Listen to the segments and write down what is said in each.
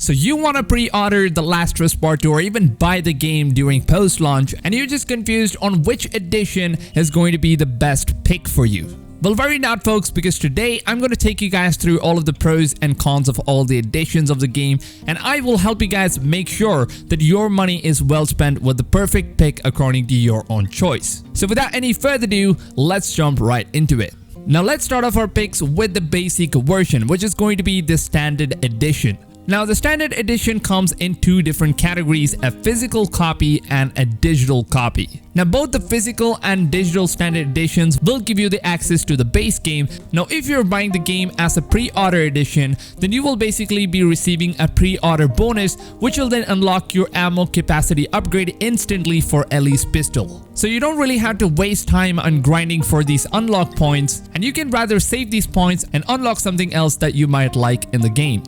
So you want to pre-order The Last of Us Part 2 or even buy the game during post-launch and you're just confused on which edition is going to be the best pick for you. Well, worry not folks, because today I'm going to take you guys through all of the pros and cons of all the editions of the game, and I will help you guys make sure that your money is well spent with the perfect pick according to your own choice. So without any further ado, let's jump right into it. Now let's start off our picks with the basic version, which is going to be the standard edition. Now the standard edition comes in two different categories, a physical copy and a digital copy. Now both the physical and digital standard editions will give you the access to the base game. Now if you're buying the game as a pre-order edition, then you will basically be receiving a pre-order bonus, which will then unlock your ammo capacity upgrade instantly for Elies pistol. So you don't really have to waste time on grinding for these unlock points, and you can rather save these points and unlock something else that you might like in the game.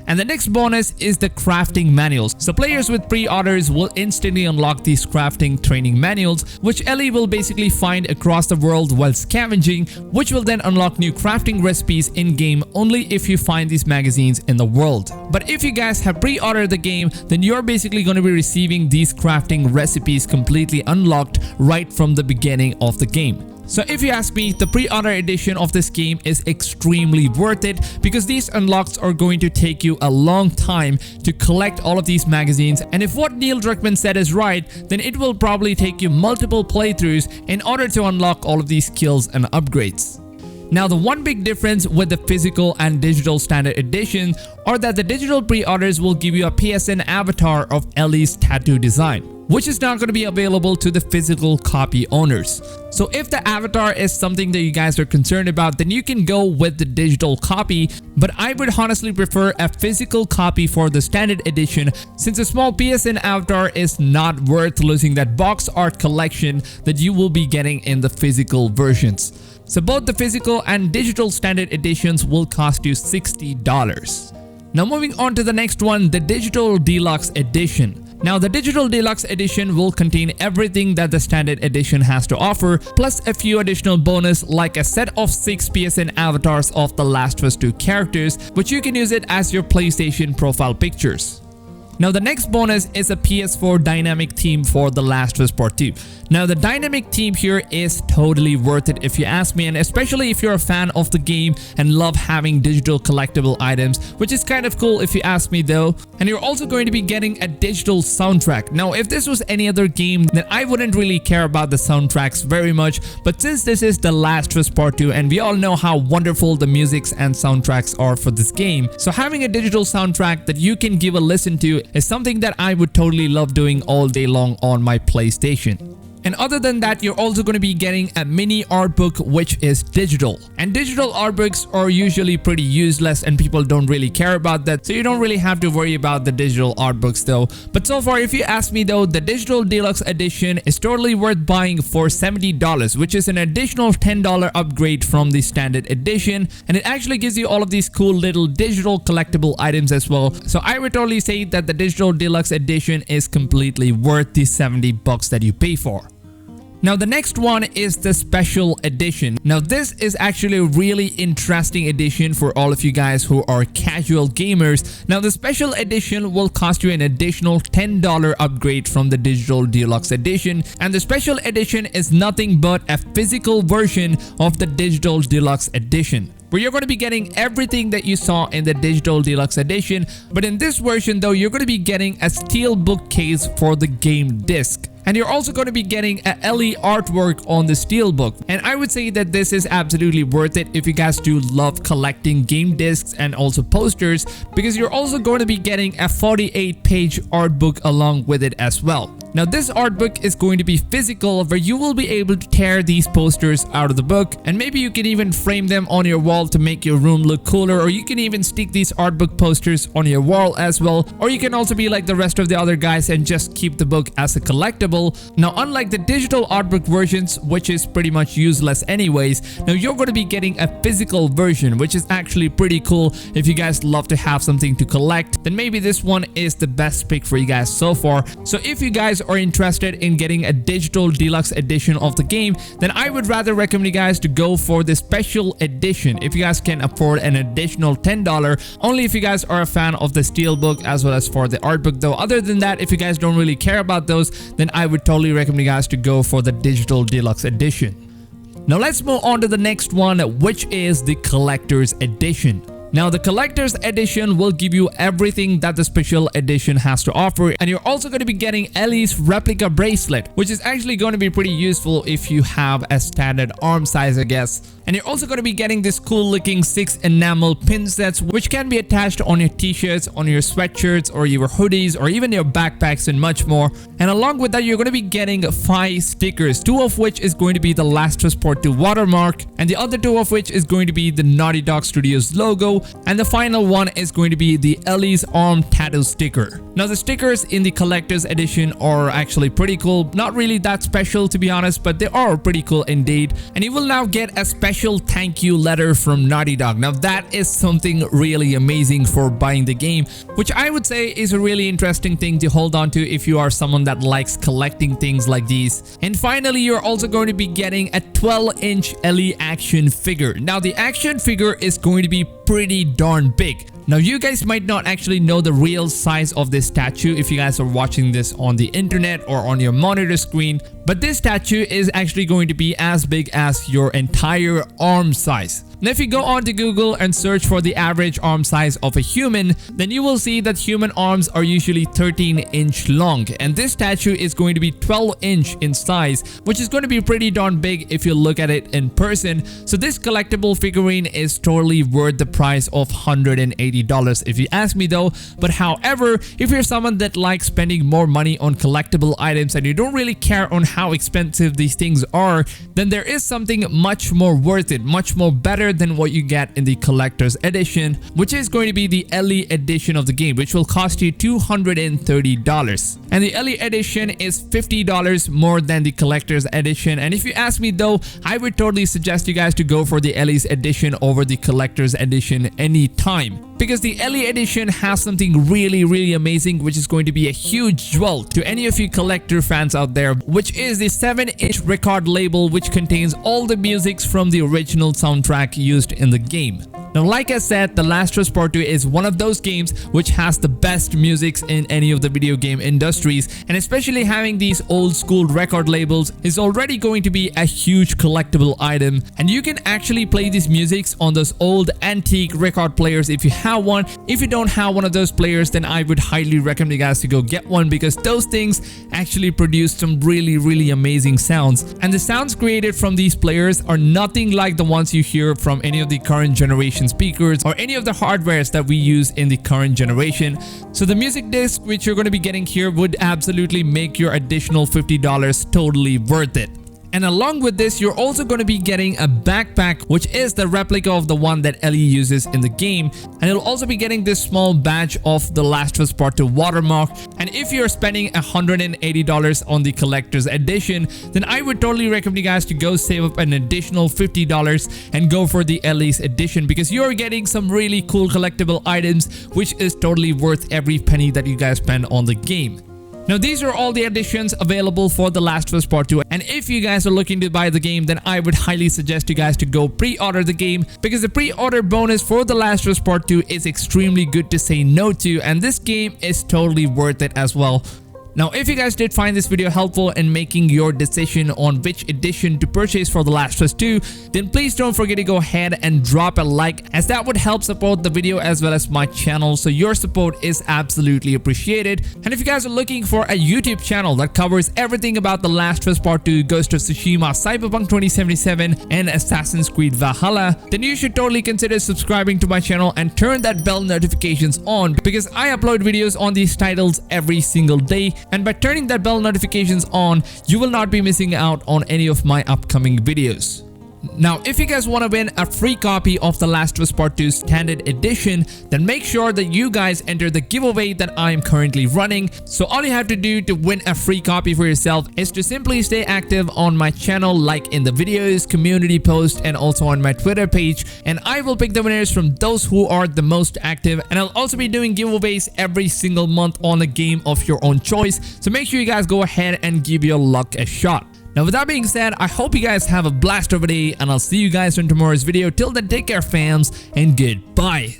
And the next bonus is the crafting manuals. So players with pre-orders will instantly unlock these crafting training manuals, which Ellie will basically find across the world while scavenging, which will then unlock new crafting recipes in-game only if you find these magazines in the world. But if you guys have pre-ordered the game, then you're basically going to be receiving these crafting recipes completely unlocked right from the beginning of the game. So if you ask me, the pre-order edition of this game is extremely worth it because these unlocks are going to take you a long time to collect all of these magazines, and if what Neil Druckmann said is right, then it will probably take you multiple playthroughs in order to unlock all of these skills and upgrades. Now the one big difference with the physical and digital standard edition are that the digital pre-orders will give you a PSN avatar of Ellie's tattoo design, which is not going to be available to the physical copy owners. So if the avatar is something that you guys are concerned about, then you can go with the digital copy, but I would honestly prefer a physical copy for the standard edition, since a small PSN avatar is not worth losing that box art collection that you will be getting in the physical versions. So both the physical and digital standard editions will cost you $60. Now moving on to the next one, the Digital Deluxe Edition. Now the Digital Deluxe Edition will contain everything that the standard edition has to offer, plus a few additional bonus like a set of 6 PSN avatars of the Last of Us 2 characters, which you can use it as your PlayStation profile pictures. Now the next bonus is a PS4 dynamic theme for The Last of Us Part 2. Now the dynamic theme here is totally worth it if you ask me, and especially if you're a fan of the game and love having digital collectible items, which is kind of cool if you ask me though. And you're also going to be getting a digital soundtrack. Now if this was any other game, then I wouldn't really care about the soundtracks very much, but since this is The Last of Us Part 2 and we all know how wonderful the musics and soundtracks are for this game, so having a digital soundtrack that you can give a listen to is something that I would totally love doing all day long on my PlayStation. And other than that, you're also going to be getting a mini art book, which is digital. And digital art books are usually pretty useless and people don't really care about that, so you don't really have to worry about the digital art books though. But so far, if you ask me though, the Digital Deluxe Edition is totally worth buying for $70, which is an additional $10 upgrade from the standard edition, and it actually gives you all of these cool little digital collectible items as well. So I would totally say that the Digital Deluxe Edition is completely worth the $70 that you pay for. Now the next one is the Special Edition. Now this is actually a really interesting edition for all of you guys who are casual gamers. Now the Special Edition will cost you an additional $10 upgrade from the Digital Deluxe Edition, and the Special Edition is nothing but a physical version of the Digital Deluxe Edition, where you're going to be getting everything that you saw in the Digital Deluxe Edition, but in this version though, you're going to be getting a steel bookcase for the game disc. And you're also going to be getting a Ellie artwork on the steelbook. And I would say that this is absolutely worth it if you guys do love collecting game discs and also posters, because you're also going to be getting a 48-page art book along with it as well. Now this art book is going to be physical, where you will be able to tear these posters out of the book, and maybe you can even frame them on your wall to make your room look cooler, or you can even stick these art book posters on your wall as well, or you can also be like the rest of the other guys and just keep the book as a collectible. Now unlike the digital art book versions, which is pretty much useless anyways, now you're going to be getting a physical version, which is actually pretty cool. If you guys love to have something to collect, then maybe this one is the best pick for you guys so far. So if you guys guys are interested in getting a digital deluxe edition of the game, then I would rather recommend you guys to go for the special edition if you guys can afford an additional $10, only if you guys are a fan of the steelbook as well as for the art book though. Other than that, if you guys don't really care about those, then I would totally recommend you guys to go for the digital deluxe edition. Now let's move on to the next one, which is the collector's edition. Now the collector's edition will give you everything that the special edition has to offer, and you're also going to be getting Elies replica bracelet, which is actually going to be pretty useful if you have a standard arm size, I guess. And you're also going to be getting this cool looking 6 enamel pin sets, which can be attached on your t-shirts, on your sweatshirts, or your hoodies, or even your backpacks and much more. And along with that, you're going to be getting 5 stickers, 2 of which is going to be the Last of Us Part 2 watermark, and the other 2 of which is going to be the Naughty Dog Studios logo, and the final one is going to be the Elies arm tattoo sticker. Now the stickers in the collector's edition are actually pretty cool, not really that special to be honest, but they are pretty cool indeed. And you will now get a special thank you letter from Naughty Dog. Now that is something really amazing for buying the game, which I would say is a really interesting thing to hold on to if you are someone that likes collecting things like these. And finally, you're also going to be getting a 12-inch Ellie action figure. Now the action figure is going to be pretty darn big. Now you guys might not actually know the real size of this statue if you guys are watching this on the internet or on your monitor screen, but this statue is actually going to be as big as your entire arm size. Now if you go on to Google and search for the average arm size of a human, then you will see that human arms are usually 13-inch long, and this statue is going to be 12-inch in size, which is going to be pretty darn big if you look at it in person. So this collectible figurine is totally worth the price of $180 if you ask me though. But however, if you're someone that likes spending more money on collectible items and you don't really care on how expensive these things are, then there is something much more worth it, much more better than what you get in the collector's edition, which is going to be the Ellie edition of the game, which will cost you $230. And the Ellie edition is $50 more than the collector's edition. And if you ask me though, I would totally suggest you guys to go for the Ellie's edition over the collector's edition anytime, because the Ellie edition has something really amazing, which is going to be a huge jewel to any of you collector fans out there, which is the 7-inch record label, which contains all the musics from the original soundtrack used in the game. Now, like I said, The Last of Us Part 2 is one of those games which has the best musics in any of the video game industries, and especially having these old school record labels is already going to be a huge collectible item. And you can actually play these musics on those old antique record players if you have one. If you don't have one of those players, then I would highly recommend you guys to go get one, because those things actually produce some really amazing sounds. And the sounds created from these players are nothing like the ones you hear from any of the current generation speakers or any of the hardwares that we use in the current generation. So the music disc which you're going to be getting here would absolutely make your additional $50 totally worth it. And along with this, you're also going to be getting a backpack, which is the replica of the one that Ellie uses in the game. And you'll also be getting this small badge of the Last of Us Part 2 watermark. And if you're spending $180 on the collector's edition, then I would totally recommend you guys to go save up an additional $50 and go for the Elies edition, because you're getting some really cool collectible items, which is totally worth every penny that you guys spend on the game. Now these are all the editions available for The Last of Us Part 2, and if you guys are looking to buy the game, then I would highly suggest you guys to go pre-order the game, because the pre-order bonus for The Last of Us Part 2 is extremely good to say no to, and this game is totally worth it as well. Now, if you guys did find this video helpful in making your decision on which edition to purchase for The Last of Us 2, then please don't forget to go ahead and drop a like, as that would help support the video as well as my channel, so your support is absolutely appreciated. And if you guys are looking for a YouTube channel that covers everything about The Last of Us Part 2, Ghost of Tsushima, Cyberpunk 2077, and Assassin's Creed Valhalla, then you should totally consider subscribing to my channel and turn that bell notifications on, because I upload videos on these titles every single day. And by turning that bell notifications on, you will not be missing out on any of my upcoming videos. Now, if you guys want to win a free copy of The Last of Us Part 2 Standard Edition, then make sure that you guys enter the giveaway that I am currently running. So all you have to do to win a free copy for yourself is to simply stay active on my channel, like in the videos, community post, and also on my Twitter page, and I will pick the winners from those who are the most active. And I'll also be doing giveaways every single month on a game of your own choice, so make sure you guys go ahead and give your luck a shot. Now, with that being said, I hope you guys have a blast of a day, and I'll see you guys in tomorrow's video. Till then, take care, fams, and goodbye.